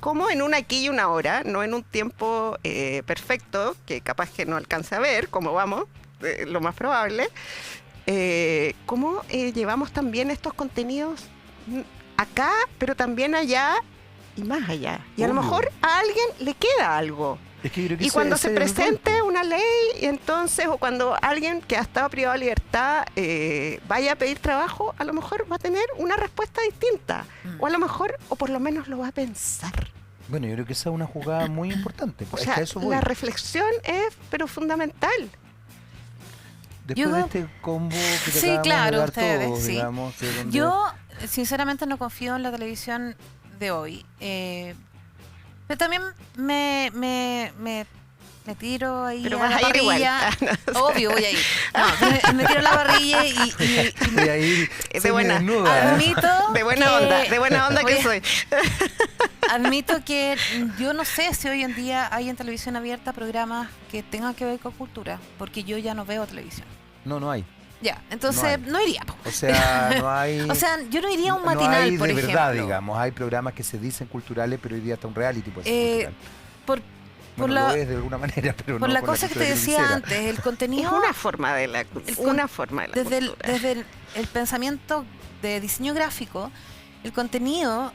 cómo en un aquí y una hora, no en un tiempo perfecto, que capaz que no alcance a ver cómo vamos, lo más probable, cómo llevamos también estos contenidos acá, pero también allá y más allá. Y a lo Obvio. mejor a alguien le queda algo. Es que yo creo que Y cuando ese se es el rol, presente po. una ley, entonces, o cuando alguien que ha estado privado de libertad vaya a pedir trabajo, a lo mejor va a tener una respuesta distinta. O a lo mejor, o por lo menos lo va a pensar. Bueno, yo creo que esa es una jugada muy importante. O Es sea, que a eso voy. la reflexión es, pero fundamental. Después de Yo- este combo que te Sí, acabamos claro, de dar ustedes, todos, sí. digamos, de donde- Yo, sinceramente, no confío en la televisión de hoy. Pero también me tiro ahí Pero a vas la a ir igual. parrilla. Obvio, voy a ir. No, me tiro a la parrilla y Voy a ir De buena- semidesnuda. admito De buena que- onda, de buena onda que Oye, soy. Admito que yo no sé si hoy en día hay en televisión abierta programas que tengan que ver con cultura, porque yo ya no veo televisión. No hay. Ya, entonces No no iría. po. O sea, no hay. O sea, yo no iría a un no matinal, hay por de ejemplo. verdad, digamos. Hay programas que se dicen culturales, pero hoy día hasta un reality puede ser cultural. Por Bueno, la- lo es de alguna manera, pero por no la con cosa que te cultura decía quisiera. antes, el Es contenido una forma de la una forma de la desde cultura. desde el pensamiento de diseño gráfico, el contenido,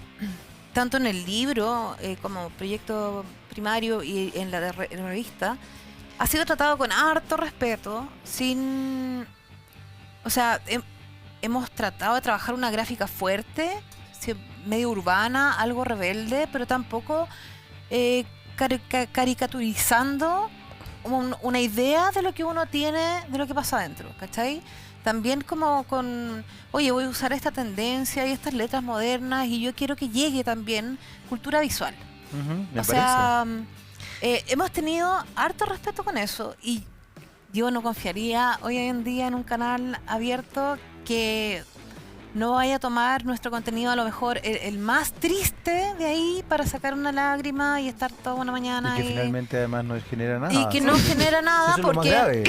tanto en el libro como proyecto primario y en la revista, ha sido tratado con harto respeto, sin... O sea, hemos tratado de trabajar una gráfica fuerte, medio urbana, algo rebelde, pero tampoco caricaturizando una idea de lo que uno tiene, de lo que pasa adentro, ¿cachai? También como con, oye, voy a usar esta tendencia y estas letras modernas y yo quiero que llegue también cultura visual. Ujú, me O sea, hemos tenido harto respeto con eso y yo no confiaría hoy en día en un canal abierto que no vaya a tomar nuestro contenido a lo mejor el más triste de ahí para sacar una lágrima y estar toda una mañana y que finalmente además no genera nada. y que no genera nada Eso es lo más porque grave.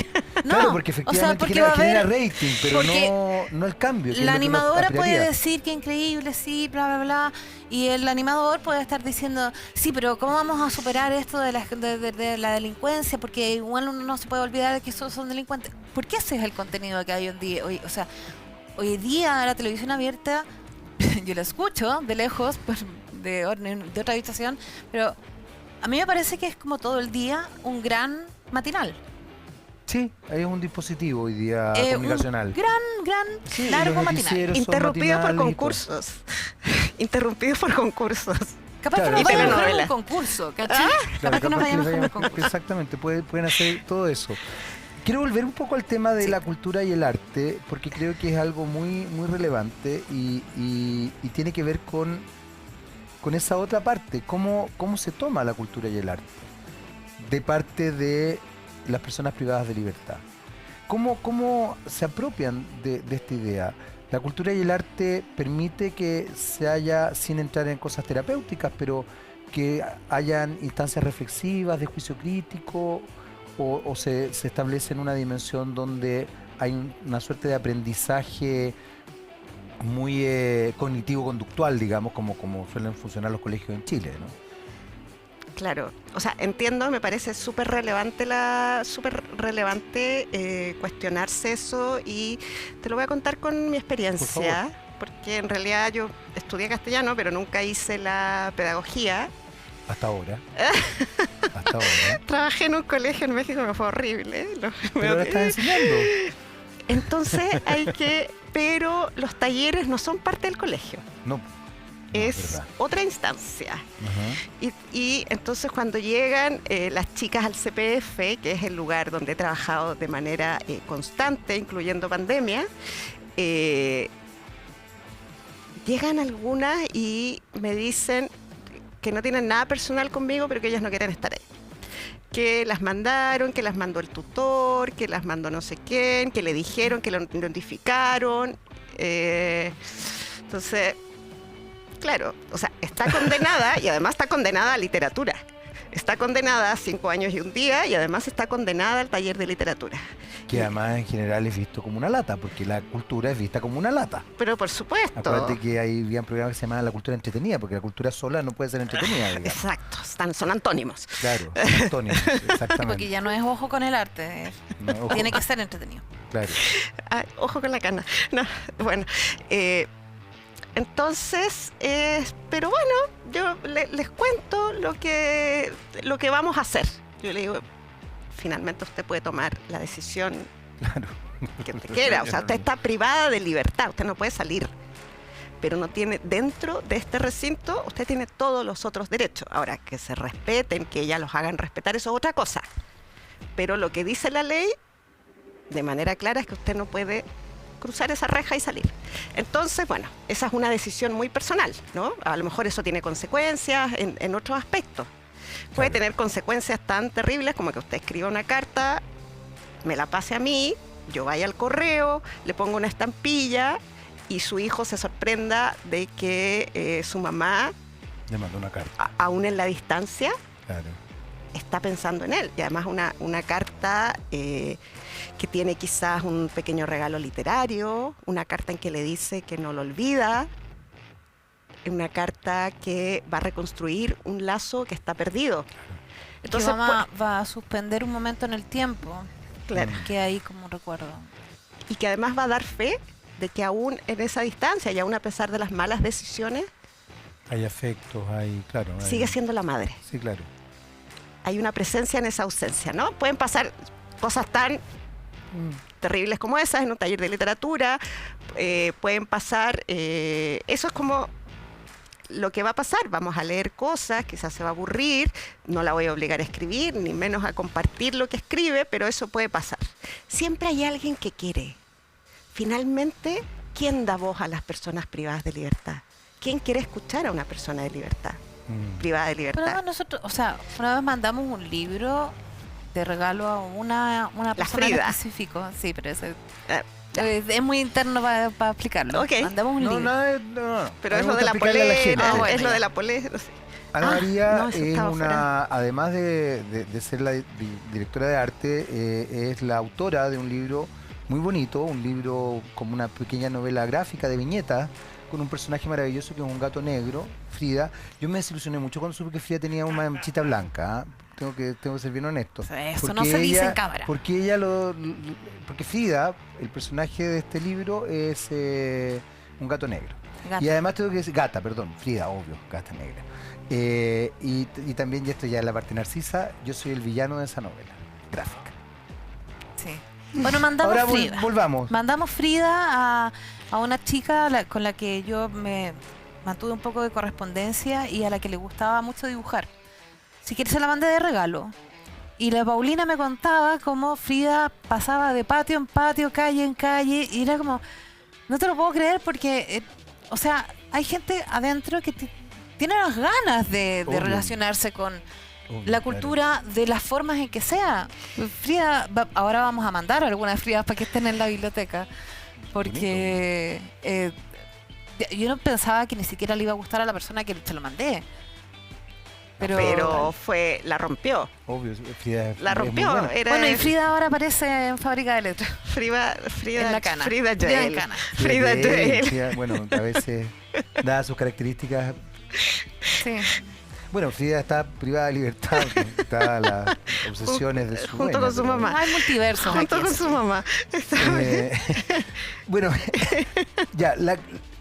no, Claro, porque o sea, efectivamente porque genera, va a haber- genera rating, pero porque no el cambio. que es la lo que uno animadora puede aspiraría. decir que increíble, sí, bla, bla, bla. Y el animador puede estar diciendo, sí, pero ¿cómo vamos a superar esto de de la delincuencia? Porque igual uno no se puede olvidar de que esos son delincuentes. ¿Por qué ese es el contenido que hay hoy en día? O sea, hoy día la televisión abierta, yo la escucho de lejos, de otra habitación, pero a mí me parece que es como todo el día un gran matinal. Sí, es un dispositivo hoy día Un comunicacional. gran, Sí, largo los matinal. noticieros son Interrumpido por matinales y todo. concursos. Interrumpido por concursos. Capaz Claro, que y nos vaya mejor en telenovela. un concurso, ¿cachai? Claro, Capaz que nos capaz vaya que les mejor en un vaya- concurso. Exactamente, pueden hacer todo eso. Quiero volver un poco al tema de la cultura y el arte, porque creo que es algo muy relevante y tiene que ver con esa otra parte, cómo se toma la cultura y el arte de parte de las personas privadas de libertad. ¿Cómo se apropian de esta idea? La cultura y el arte permite que se haya, sin entrar en cosas terapéuticas, pero que hayan instancias reflexivas, de juicio crítico, o se establece en una dimensión donde hay una suerte de aprendizaje muy cognitivo-conductual, digamos, como suelen funcionar los colegios en Chile, ¿no? Claro, o sea, entiendo, me parece súper relevante cuestionarse eso y te lo voy a contar con mi experiencia, porque en realidad yo estudié castellano, pero nunca hice la pedagogía. Hasta ahora. Hasta ahora. Trabajé en un colegio en México, me fue horrible. Pero ahora estás enseñando. Entonces pero los talleres no son parte del colegio, No. es verdad. otra instancia. Ajá. Y entonces cuando llegan las chicas al CPF, que es el lugar donde he trabajado de manera constante, incluyendo pandemia, llegan algunas y me dicen que no tienen nada personal conmigo, pero que ellas no quieren estar ahí. Que las mandaron, que las mandó el tutor, que las mandó no sé quién, que le dijeron, que lo notificaron. Entonces, claro, o sea, está condenada y además está condenada a literatura. está condenada a 5 años y un día y además está condenada al taller de literatura. Que además en general es visto como una lata, porque la cultura es vista como una lata. Pero por supuesto. Acuérdate que había programas que se llamaban la cultura entretenida, porque la cultura sola no puede ser entretenida, digamos. Exacto, son antónimos. Claro, Antonio, Sí, exactamente. porque ya no es ojo con el arte, No, ojo, tiene que ser entretenido. claro. Ay, ojo con la cana. No, bueno, entonces, pero bueno, yo les cuento lo que vamos a hacer. Yo le digo, finalmente usted puede tomar la decisión Claro. que usted quiera. O sea, usted está privada de libertad, usted no puede salir. Pero no tiene, dentro de este recinto, usted tiene todos los otros derechos. Ahora, que se respeten, que ella los hagan respetar, eso es otra cosa. Pero lo que dice la ley, de manera clara, es que usted no puede cruzar esa reja y salir. Entonces, bueno, esa es una decisión muy personal, ¿no? A lo mejor eso tiene consecuencias en otros aspectos. Puede Claro. tener consecuencias tan terribles como que usted escriba una carta, me la pase a mí, yo vaya al correo, le pongo una estampilla y su hijo se sorprenda de que su mamá, Le mandó una carta, aún en la distancia, claro. está pensando en él. Y además una carta que tiene quizás un pequeño regalo literario, una carta en que le dice que no lo olvida, una carta que va a reconstruir un lazo que está perdido. Entonces Entonces, va a suspender un momento en el tiempo, claro. que ahí como recuerdo. Y que además va a dar fe de que aún en esa distancia y aún a pesar de las malas decisiones, Hay afectos, hay, claro. hay- sigue siendo la madre. Sí, claro. Hay una presencia en esa ausencia, ¿no? Pueden pasar cosas tan terribles como esas en un taller de literatura, pueden pasar, eso es como lo que va a pasar, vamos a leer cosas, quizás se va a aburrir, no la voy a obligar a escribir, ni menos a compartir lo que escribe, pero eso puede pasar. Siempre hay alguien que quiere. Finalmente, ¿quién da voz a las personas privadas de libertad? ¿Quién quiere escuchar a una persona de libertad, privada de Pero libertad? además nosotros, o sea, una vez mandamos un libro de regalo a una persona en Frida. específico. Sí, pero eso Ah, es muy interno para explicarlo. Ok. Mandamos un No, libro. nada, no. Pero A mí es me lo de gusta la explicarle a la gente. polera, Ah, bueno, es lo ya. de la polera, no sé. Ana Ah, María no, eso es estaba una, además de ser la directora de arte, es la autora de un libro muy bonito, un libro como una pequeña novela gráfica de viñetas, con un personaje maravilloso que es un gato negro, Frida. Yo me desilusioné mucho cuando supe que Frida tenía una manchita blanca, ¿ah? Tengo que ser bien honesto. Eso no se dice en cámara. Porque ella porque Frida, el personaje de este libro, es un gato negro. Gato. Y además tengo que decir, gata, perdón, Frida, obvio, gata negra. Y también, y esto ya es la parte narcisa, yo soy el villano de esa novela gráfica. Sí. Bueno, mandamos Ahora Frida. volvamos. Mandamos Frida a una chica con la que yo me mantuve un poco de correspondencia y a la que le gustaba mucho dibujar. Si quieres se la mandé de regalo. Y la Paulina me contaba cómo Frida pasaba de patio en patio, calle en calle, y era como, no te lo puedo creer porque, o sea, hay gente adentro que tiene las ganas de Obvio. relacionarse con Obvio, la claro. cultura de las formas en que sea. Frida, ahora vamos a mandar algunas Fridas para que estén en la biblioteca, porque yo no pensaba que ni siquiera le iba a gustar a la persona que se lo mandé. Pero la rompió. Obvio, Frida es La es muy rompió. buena. Era Bueno, y Frida ahora aparece en Fábrica de Letras. Frida En la cana. Frida Frida en Joel. cana. Frida Joel. Frida, bueno, a veces, dadas sus características, Sí. bueno, Frida está privada de libertad, está las obsesiones de su Junto dueña, con su pero- mamá. Hay multiversos Junto aquí, con así su que- mamá. Bueno, ya,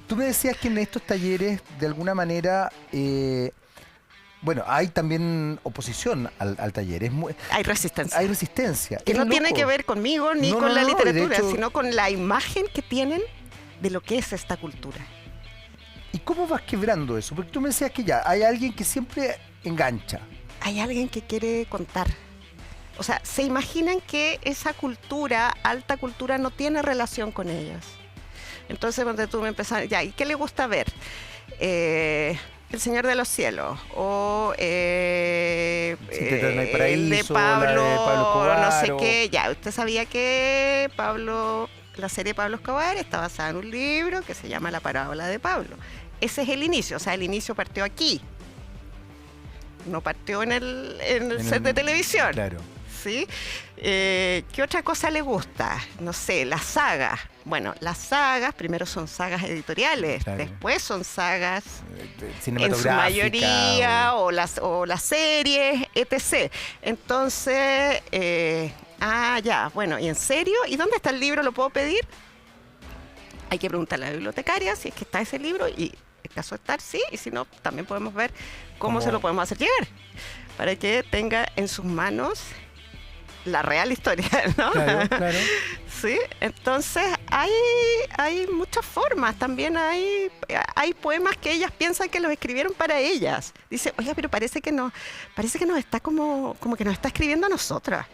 tú me decías que en estos talleres, de alguna manera, bueno, hay también oposición al taller, Hay resistencia. hay resistencia. Que Es no tiene loco. que ver conmigo ni No, con no, la no, y de literatura, hecho- sino con la imagen que tienen de lo que es esta cultura. ¿Y cómo vas quebrando eso? Porque tú me decías que ya, hay alguien que siempre engancha. Hay alguien que quiere contar. O sea, se imaginan que esa cultura, alta cultura, no tiene relación con ellas. Entonces, cuando tú me empezas, ya, ¿y qué le gusta ver? El Señor de los Cielos, o Sin Tetas no hay el de paraíso, la Pablo, de Pablo Escobar, no sé o- qué. Ya, usted sabía que la serie Pablo Escobar está basada en un libro que se llama La Parábola de Pablo. Ese es el inicio, o sea, el inicio partió aquí. no partió en el En set el- de televisión. Claro. ¿Sí? ¿Qué otra cosa le gusta? No sé, las sagas. Bueno, las sagas primero son sagas editoriales, Claro. después son sagas en su Cinematográfica. mayoría o las series, etc. Entonces, ya, bueno, ¿y en serio? ¿Y dónde está el libro? ¿Lo puedo pedir? Hay que preguntarle a la bibliotecaria si es que está ese libro y en caso de estar, sí, y si no, también podemos ver cómo se lo podemos hacer llegar para que tenga en sus manos la real historia, ¿no? Claro, claro. Sí, entonces hay muchas formas. También hay poemas que ellas piensan que los escribieron para ellas. Dice, oiga, pero parece que nos está como que nos está escribiendo a nosotras.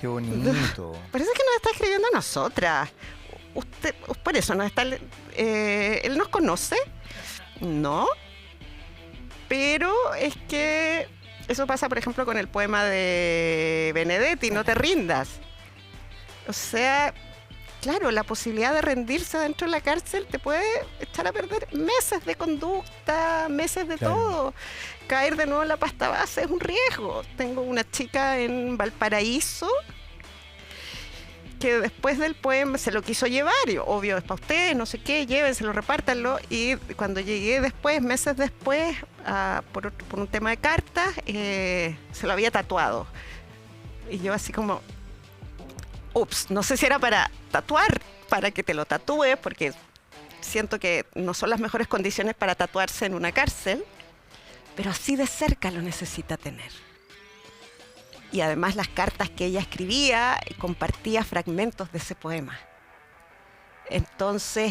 Qué bonito. Parece que nos está escribiendo a nosotras. Usted, por eso nos está. ¿Él nos conoce? No. Pero es que eso pasa, por ejemplo, con el poema de Benedetti, No te rindas. O sea, claro, la posibilidad de rendirse dentro de la cárcel te puede echar a perder meses de conducta, meses de Claro. todo. Caer de nuevo en la pasta base es un riesgo. Tengo una chica en Valparaíso que después del poema se lo quiso llevar, y obvio es para ustedes, no sé qué, llévenselo, repártanlo, y cuando llegué después, meses después, por un tema de cartas, se lo había tatuado. Y yo así como, ups, no sé si era para tatuar, para que te lo tatúes, porque siento que no son las mejores condiciones para tatuarse en una cárcel, pero así de cerca lo necesita tener. Y además las cartas que ella escribía, compartía fragmentos de ese poema. Entonces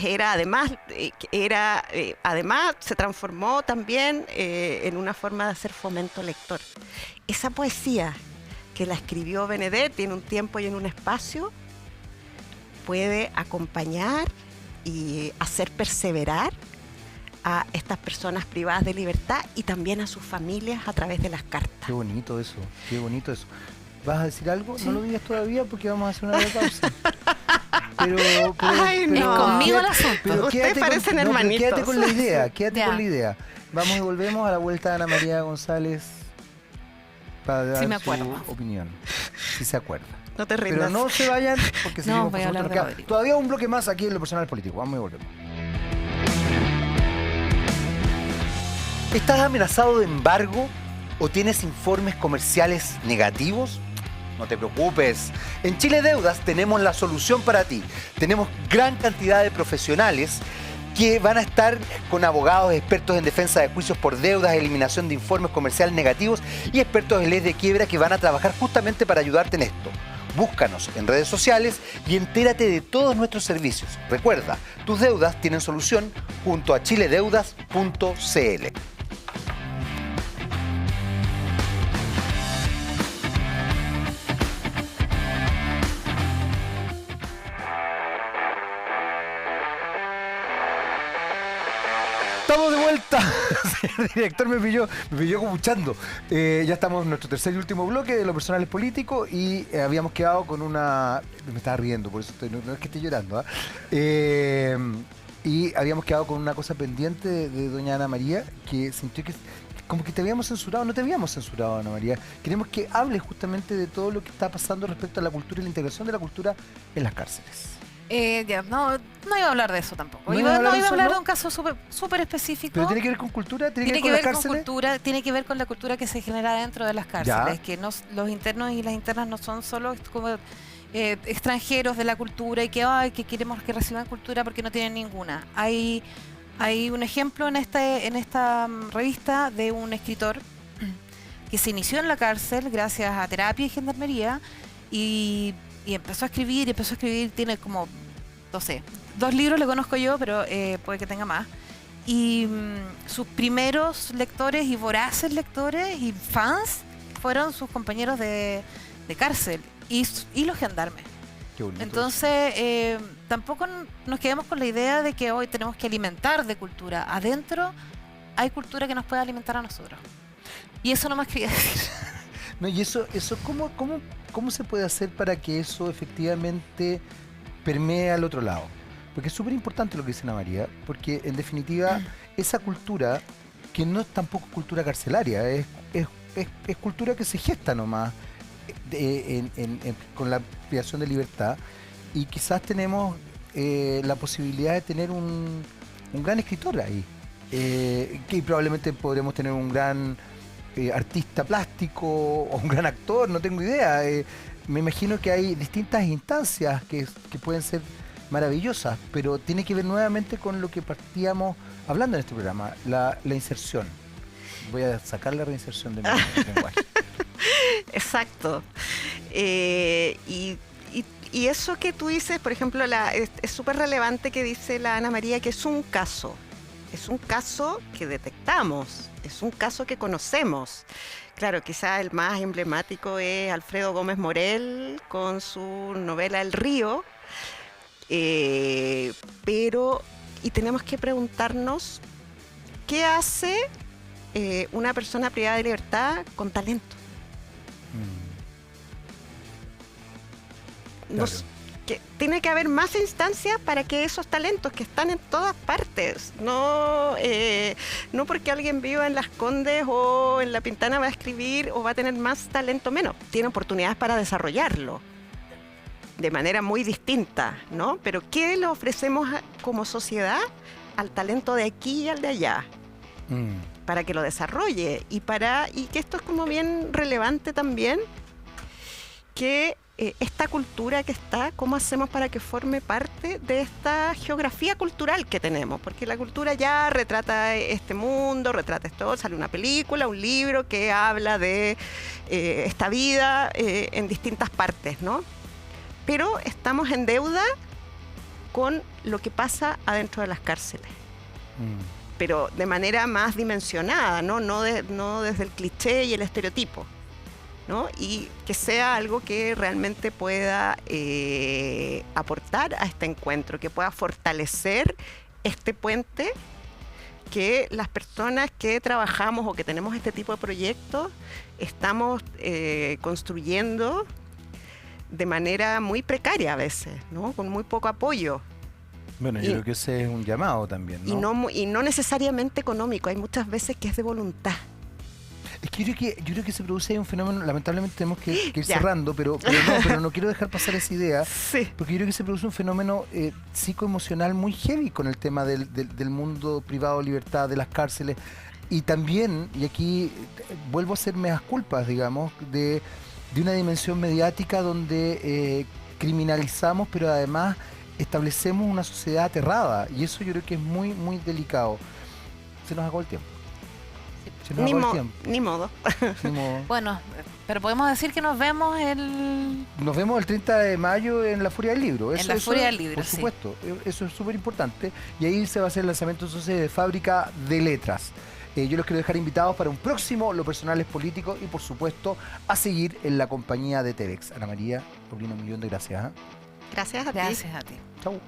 además se transformó también en una forma de hacer fomento lector. Esa poesía que la escribió Benedetti en un tiempo y en un espacio puede acompañar y hacer perseverar a estas personas privadas de libertad y también a sus familias a través de las cartas. Qué bonito eso, qué bonito eso. ¿Vas a decir algo? Sí. No lo digas todavía porque vamos a hacer una breve pausa. Ay, no. Es conmigo el quédate- asunto. pero Ustedes quédate parecen pero hermanitos. quédate con la idea, quédate Ya. con la idea. Vamos y volvemos a la vuelta de Ana María González para dar Sí me su acuerdo. opinión. Si se acuerda. No te rindas. Pero no se vayan porque No, seguimos voy a con hablar otro- de queda Rodrigo. todavía un bloque más aquí en Lo Personal Político. Vamos y volvemos. ¿Estás amenazado de embargo o tienes informes comerciales negativos? No te preocupes. En Chile Deudas tenemos la solución para ti. Tenemos gran cantidad de profesionales que van a estar con abogados expertos en defensa de juicios por deudas, eliminación de informes comerciales negativos y expertos en ley de quiebra que van a trabajar justamente para ayudarte en esto. Búscanos en redes sociales y entérate de todos nuestros servicios. Recuerda, tus deudas tienen solución junto a chiledeudas.cl. Estamos de vuelta. Señor director, me pilló escuchando. Ya estamos en nuestro tercer y último bloque de Lo Personal es Político y habíamos quedado con una... Me estaba riendo, por eso no es que esté llorando. Y habíamos quedado con una cosa pendiente de doña Ana María, que sintió que como que te habíamos censurado. No te habíamos censurado, Ana María. Queremos que hables justamente de todo lo que está pasando respecto a la cultura y la integración de la cultura en las cárceles. No iba a hablar de eso tampoco. ¿No Iba iba a hablar de a eso, hablar no? de un caso súper específico. ¿Pero tiene que ver con cultura? ¿Tiene Tiene que ver con las con cárceles? cultura, tiene que ver con la cultura que se genera dentro de las cárceles, que los internos y las internas no son solo como extranjeros de la cultura y que queremos que reciban cultura porque no tienen ninguna. Hay un ejemplo en esta revista de un escritor que se inició en la cárcel gracias a terapia y gendarmería y empezó a escribir, tiene como, no sé, 2 libros le conozco yo, pero puede que tenga más. Y sus primeros lectores y voraces lectores y fans fueron sus compañeros de cárcel y los gendarmes. Qué bonito. Entonces, tampoco nos quedemos con la idea de que hoy tenemos que alimentar de cultura. Adentro hay cultura que nos puede alimentar a nosotros. Y eso nomás quería decir. No, y eso ¿cómo se puede hacer para que eso efectivamente permee al otro lado? Porque es súper importante lo que dice Ana María, porque en definitiva esa cultura que no es tampoco cultura carcelaria, es cultura que se gesta nomás con la privación de libertad, y quizás tenemos la posibilidad de tener un gran escritor ahí, que probablemente podremos tener un gran artista plástico o un gran actor, no tengo idea. Me imagino que hay distintas instancias que pueden ser maravillosas, pero tiene que ver nuevamente con lo que partíamos hablando en este programa, la inserción. Voy a sacar la reinserción de mi lenguaje. Exacto. Y eso que tú dices, por ejemplo, es súper relevante que dice la Ana María, que es un caso que detectamos, es un caso que conocemos. Claro, quizá el más emblemático es Alfredo Gómez Morel con su novela El Río, pero tenemos que preguntarnos qué hace una persona privada de libertad con talento. Claro. Que tiene que haber más instancias para que esos talentos que están en todas partes, no porque alguien viva en Las Condes o en La Pintana va a escribir o va a tener más talento menos, tiene oportunidades para desarrollarlo de manera muy distinta, ¿no? Pero ¿qué le ofrecemos como sociedad al talento de aquí y al de allá? Para que lo desarrolle y que esto es como bien relevante también, que esta cultura que está, ¿cómo hacemos para que forme parte de esta geografía cultural que tenemos? Porque la cultura ya retrata este mundo, retrata esto, sale una película, un libro que habla de esta vida en distintas partes, ¿no? Pero estamos en deuda con lo que pasa adentro de las cárceles. Pero de manera más dimensionada, no desde el cliché y el estereotipo, ¿no? Y que sea algo que realmente pueda aportar a este encuentro, que pueda fortalecer este puente que las personas que trabajamos o que tenemos este tipo de proyectos estamos construyendo de manera muy precaria a veces, ¿no? Con muy poco apoyo. Bueno, yo creo que ese es un llamado también, ¿no? Y no necesariamente económico, hay muchas veces que es de voluntad. Es que yo creo que se produce ahí un fenómeno, lamentablemente tenemos que ir Ya. cerrando, pero no quiero dejar pasar esa idea, Sí. porque yo creo que se produce un fenómeno psicoemocional muy heavy con el tema del mundo privado de libertad, de las cárceles, y también, y aquí vuelvo a hacer meas culpas, digamos, de una dimensión mediática donde criminalizamos, pero además establecemos una sociedad aterrada, y eso yo creo que es muy, muy delicado. Se nos acabó el tiempo. Se nos acabó el tiempo. Ni modo. Ni modo. Bueno, pero podemos decir que nos vemos Nos vemos el 30 de mayo en la Furia del Libro. En la Furia del Libro, por sí. supuesto, eso es súper importante. Y ahí se va a hacer el lanzamiento entonces de Fábrica de Letras. Yo los quiero dejar invitados para un próximo Lo Personal es Político y, por supuesto, a seguir en la compañía de TVX. Ana María, Paulino, un millón de gracias. Gracias a ti. Gracias a ti. Chau.